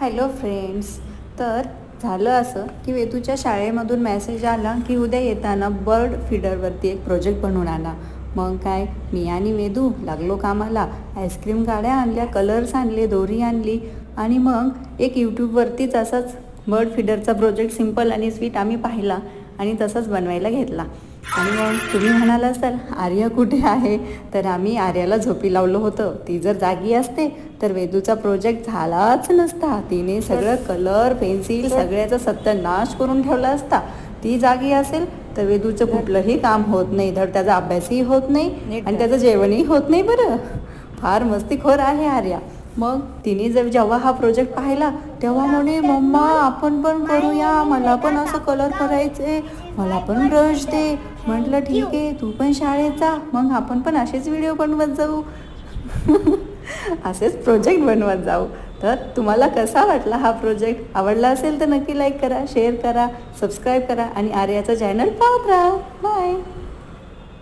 Hello friends. तर झालं असं की वेदूच्या शाळेमधून मेसेज आला की उद्या येताना बर्ड फीडरवरती एक प्रोजेक्ट बनवून आणा. मग काय, मी आणि वेदू लागलो कामाला. आईस्क्रीम गाड्या आणल्या, कलर्स आणले, दोरी आणली आणि मग एक यूट्यूबवरतीच असाच बर्ड फीडरचा प्रोजेक्ट सिम्पल आणि स्वीट आम्ही पाहिला आणि तसंच बनवायला घेतला. आणि मग तुम्ही म्हणाल असाल आर्या कुठे आहे, तर आम्ही आर्याला झोपी लावलं होतं. ती जर जागी असते तर वेदूचा प्रोजेक्ट झालाच नसता. तिने सगळं कलर पेन्सिल सगळ्याचा सत्यानाश करून ठेवला असता. ती जागी असेल तर वेदूचं कुठलंही काम होत नाही, धड त्याचा अभ्यासही होत नाही आणि त्याचं जेवणही होत नाही. बरं, फार मस्तीखोर आहे आर्या. मग तिने जेव्हा हा प्रोजेक्ट पाहिला तेव्हा म्हणे, मम्मा आपण पण करूया, मला पण असं कलर करायचे, मला पण ब्रश दे. म्हटलं ठीक आहे, तू पण शाळेत जा, मग आपण पण असेच व्हिडिओ बनवत जाऊ. असेच प्रोजेक्ट बनवत जाऊ. तर तुम्हाला कसा वाटला हा प्रोजेक्ट? आवडला असेल तर नक्की लाईक करा, शेअर करा, सबस्क्राईब करा आणि आर्याचं चॅनल पाहत राहा. बाय.